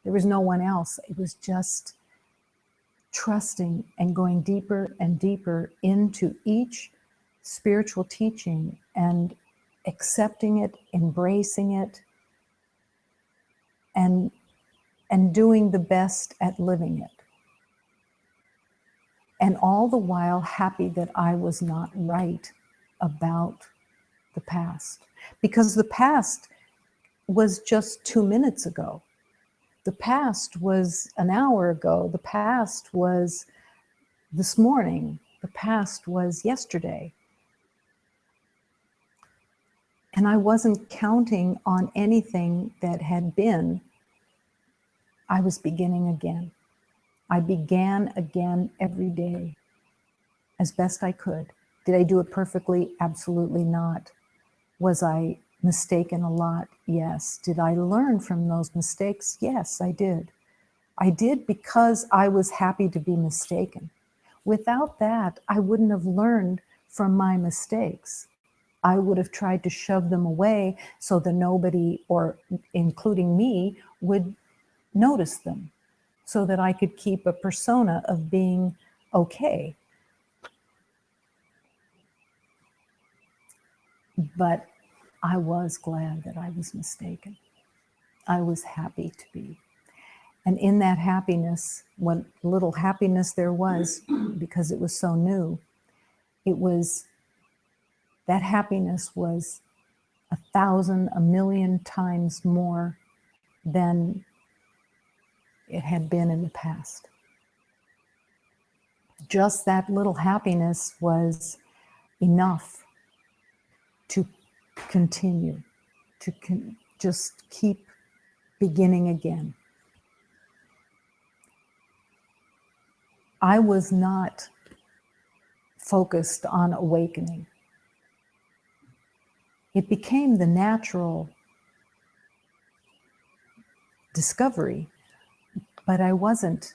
There was no one else. It was just trusting and going deeper and deeper into each spiritual teaching and accepting it, embracing it, and doing the best at living it. And all the while happy that I was not right about the past. Because the past was just 2 minutes ago. The past was an hour ago. The past was this morning. The past was yesterday. And I wasn't counting on anything that had been. I was beginning again. I began again every day as best I could. Did I do it perfectly? Absolutely not. Was I mistaken a lot? Yes. Did I learn from those mistakes? Yes, I did. I did because I was happy to be mistaken. Without that, I wouldn't have learned from my mistakes. I would have tried to shove them away so that nobody, or including me, would notice them, so that I could keep a persona of being okay. But I was glad that I was mistaken. I was happy to be. And in that happiness, what little happiness there was, because it was so new, that happiness was 1,000, 1,000,000 times more than it had been in the past. Just that little happiness was enough to continue, to just keep beginning again. I was not focused on awakening. It became the natural discovery, but I wasn't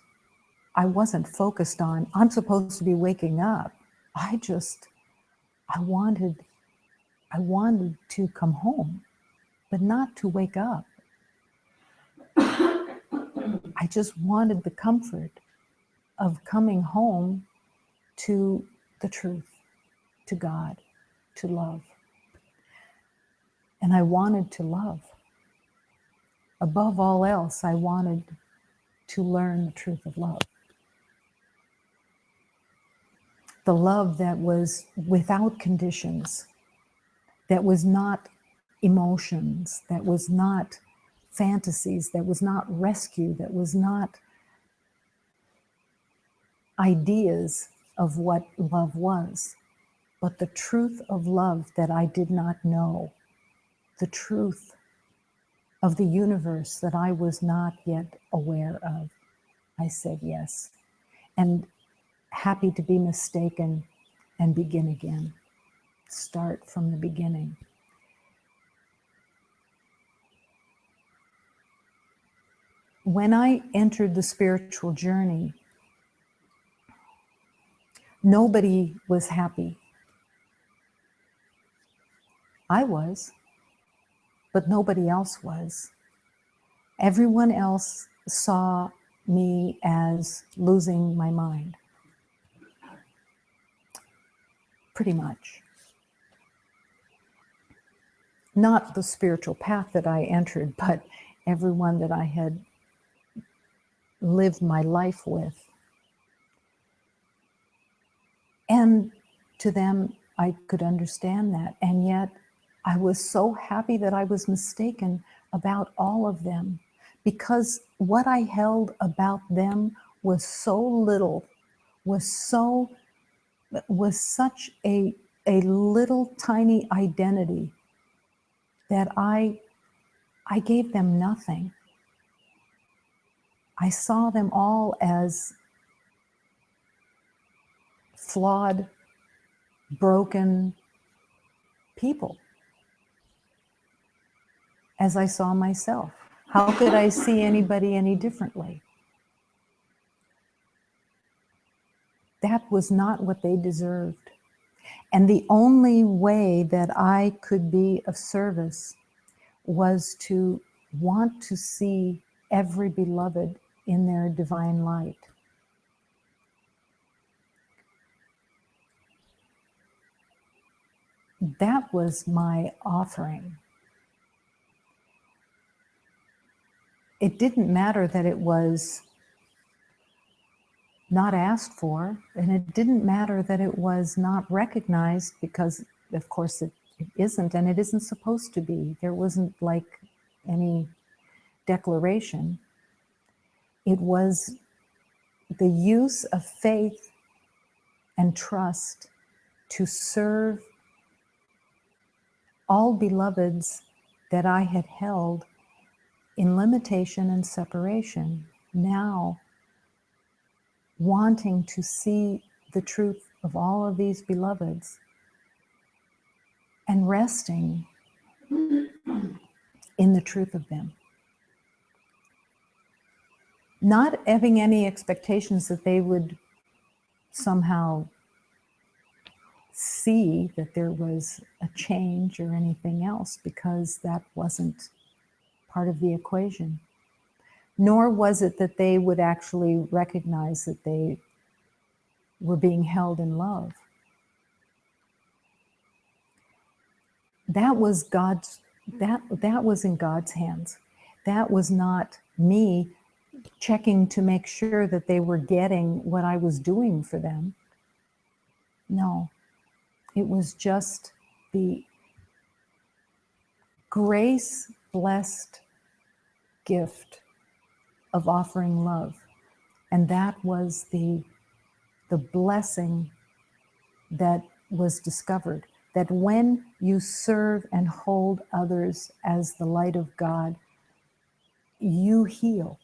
focused on, I'm supposed to be waking up. I wanted I wanted to come home, but not to wake up. I just wanted the comfort of coming home to the truth, to God, to love. And I wanted to love. Above all else, I wanted to learn the truth of love. The love that was without conditions, that was not emotions, that was not fantasies, that was not rescue, that was not ideas of what love was, but the truth of love that I did not know, the truth of the universe that I was not yet aware of. I said yes, and happy to be mistaken and begin again. Start from the beginning. When I entered the spiritual journey, nobody was happy. I was, but nobody else was. Everyone else saw me as losing my mind. Pretty much. Not the spiritual path that I entered, but everyone that I had lived my life with. And to them, I could understand that. And yet I was so happy that I was mistaken about all of them, because what I held about them was so little, was such a little tiny identity that I gave them nothing. I saw them all as flawed, broken people, as I saw myself. How could I see anybody any differently? That was not what they deserved. And the only way that I could be of service was to want to see every beloved in their divine light. That was my offering. It didn't matter that it was not asked for, and it didn't matter that it was not recognized, because of course it isn't, and it isn't supposed to be. There wasn't like any declaration. It was the use of faith and trust to serve all beloveds that I had held in limitation and separation, now wanting to see the truth of all of these beloveds and resting in the truth of them. Not having any expectations that they would somehow see that there was a change or anything else, because that wasn't part of the equation. Nor was it that they would actually recognize that they were being held in love. That was God's, that was in God's hands. That was not me checking to make sure that they were getting what I was doing for them. No, it was just the grace-blessed gift of offering love. And that was the blessing that was discovered, that when you serve and hold others as the light of God, you heal.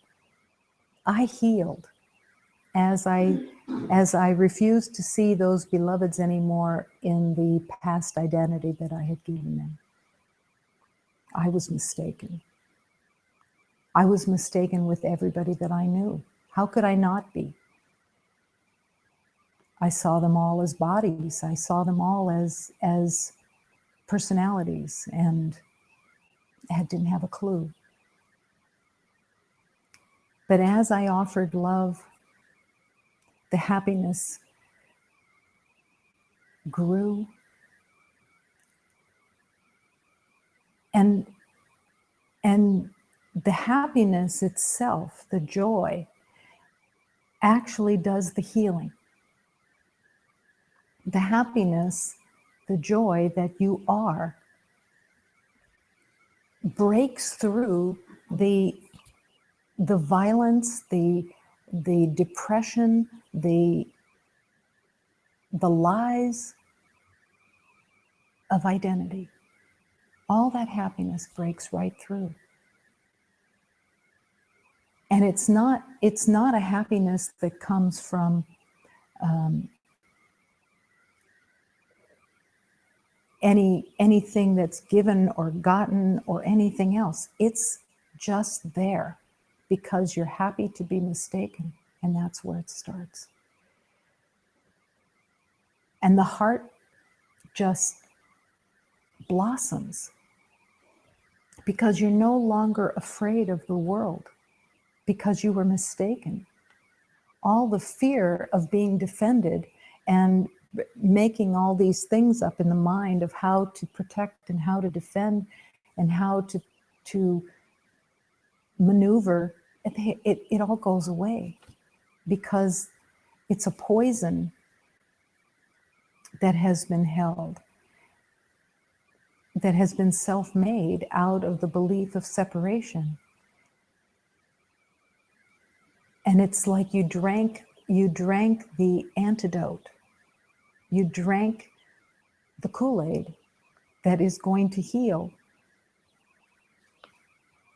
I healed as I refused to see those beloveds anymore in the past identity that I had given them. I was mistaken. I was mistaken with everybody that I knew. How could I not be? I saw them all as bodies. I saw them all as personalities and didn't have a clue. But as I offered love, the happiness grew. And the happiness itself, the joy, actually does the healing. The happiness, the joy that you are, breaks through the violence, the depression, the lies of identity. All that happiness breaks right through. And it's not a happiness that comes from anything that's given or gotten or anything else. It's just there because you're happy to be mistaken, and that's where it starts. And the heart just blossoms because you're no longer afraid of the world because you were mistaken. All the fear of being defended and making all these things up in the mind of how to protect and how to defend and how to maneuver, it all goes away because it's a poison that has been held, that has been self-made out of the belief of separation. And it's like you drank the antidote. You drank the Kool-Aid that is going to heal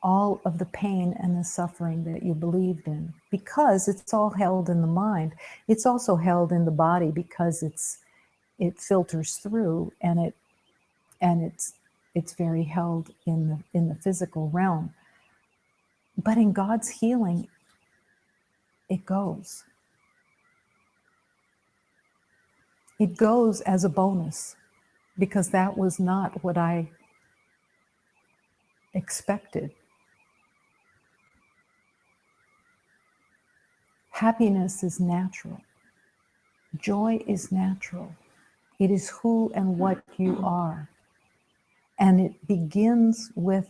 all of the pain and the suffering that you believed in, because it's all held in the mind. It's also held in the body because it filters through, and it's very held in the physical realm. But in God's healing, it goes. It goes as a bonus, because that was not what I expected. Happiness is natural. Joy is natural. It is who and what you are. And it begins with,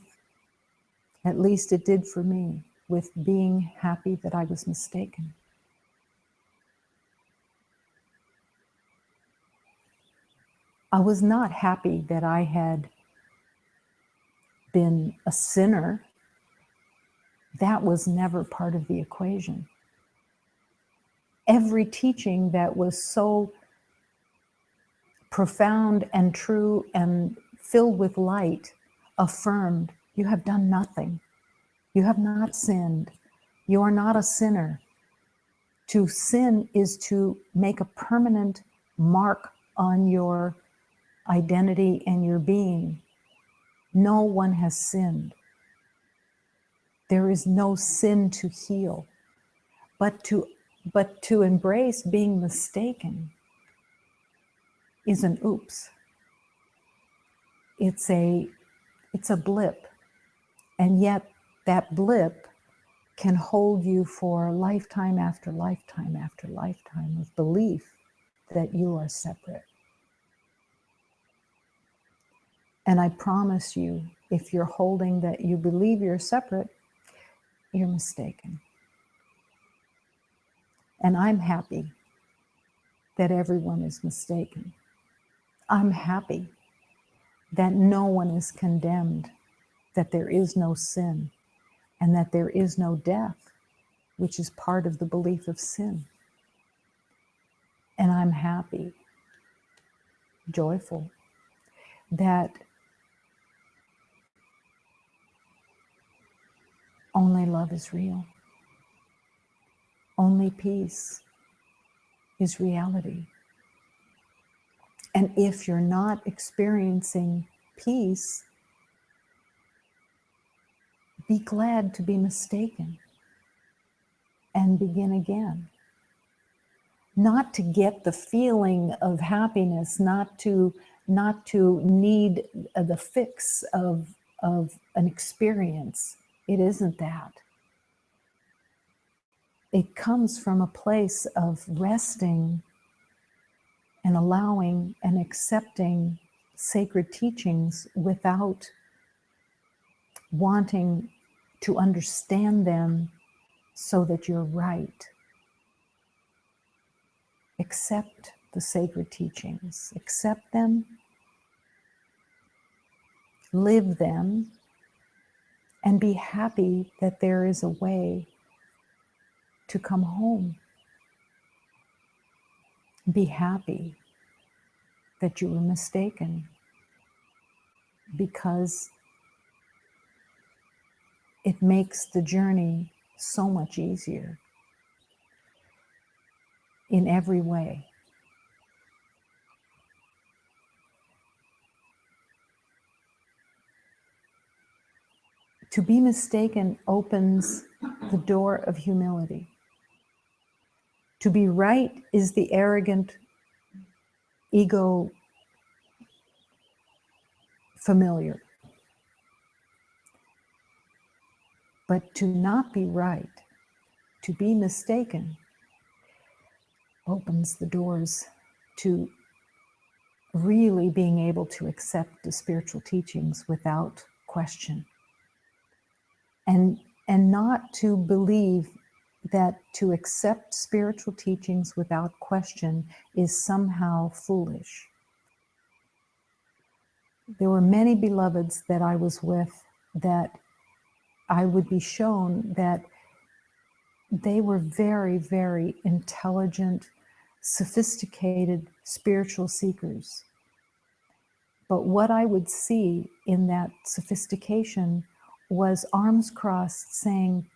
at least it did for me, with being happy that I was mistaken. I was not happy that I had been a sinner. That was never part of the equation. Every teaching that was so profound and true and filled with light affirmed, you have done nothing. You have not sinned. You are not a sinner. To sin is to make a permanent mark on your identity and your being. No one has sinned. There is no sin to heal. But to embrace being mistaken is an oops. It's a blip. And yet that blip can hold you for lifetime after lifetime after lifetime of belief that you are separate. And I promise you, if you're holding that you believe you're separate, you're mistaken. And I'm happy that everyone is mistaken. I'm happy that no one is condemned, that there is no sin, and that there is no death, which is part of the belief of sin. And I'm happy, joyful, that only love is real. Only peace is reality. And if you're not experiencing peace, be glad to be mistaken and begin again. Not to get the feeling of happiness, not to not to need the fix of an experience. It isn't that. It comes from a place of resting and allowing and accepting sacred teachings without wanting to understand them so that you're right. Accept the sacred teachings, accept them, live them, and be happy that there is a way to come home. Be happy that you were mistaken, because it makes the journey so much easier in every way. To be mistaken opens the door of humility. To be right is the arrogant, ego familiar. But to not be right, to be mistaken, opens the doors to really being able to accept the spiritual teachings without question. And not to believe that to accept spiritual teachings without question is somehow foolish. There were many beloveds that I was with that I would be shown that they were very, very intelligent, sophisticated spiritual seekers. But what I would see in that sophistication was arms crossed saying,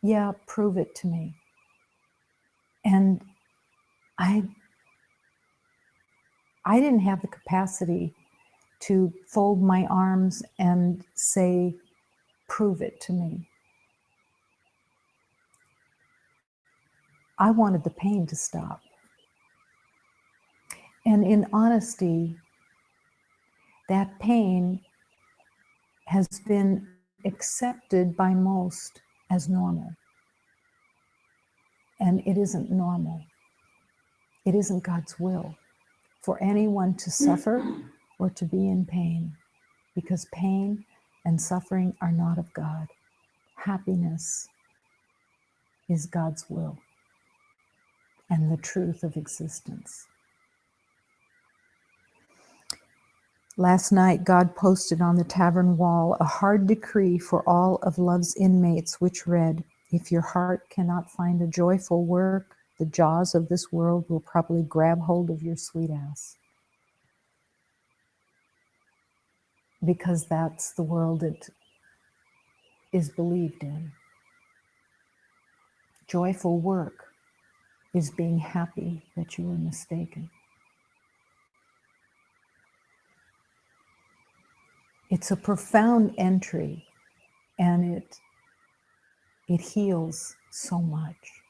yeah, prove it to me. And I didn't have the capacity to fold my arms and say, prove it to me. I wanted the pain to stop. And in honesty, that pain has been accepted by most as normal. And it isn't normal. It isn't God's will for anyone to suffer or to be in pain, because pain and suffering are not of God. Happiness is God's will and the truth of existence. Last night, God posted on the tavern wall a hard decree for all of love's inmates, which read, if your heart cannot find a joyful work, the jaws of this world will probably grab hold of your sweet ass. Because that's the world it is believed in. Joyful work is being happy that you were mistaken. It's a profound entry, and it heals so much.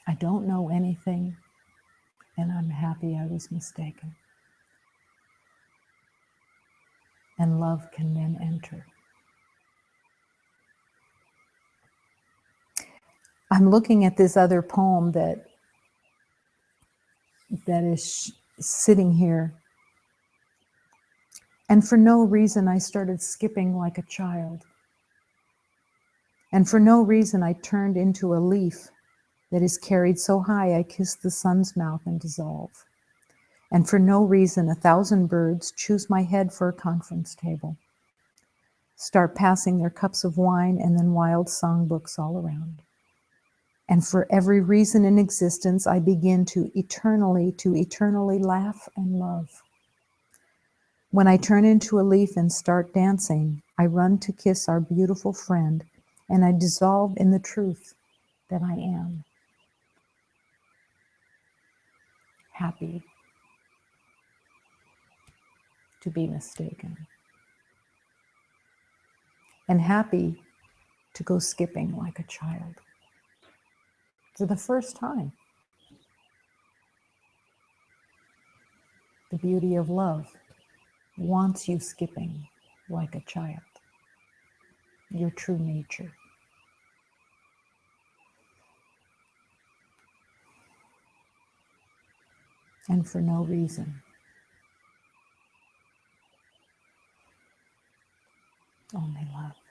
I don't know anything, and I'm happy I was mistaken. And love can then enter. I'm looking at this other poem that is sitting here. And for no reason, I started skipping like a child. And for no reason, I turned into a leaf that is carried so high I kiss the sun's mouth and dissolve. And for no reason, 1,000 birds choose my head for a conference table, start passing their cups of wine and then wild songbooks all around. And for every reason in existence, I begin to eternally laugh and love. When I turn into a leaf and start dancing, I run to kiss our beautiful friend, and I dissolve in the truth that I am. Happy to be mistaken. And happy to go skipping like a child. For the first time. The beauty of love wants you skipping like a child, your true nature. And for no reason. Only love.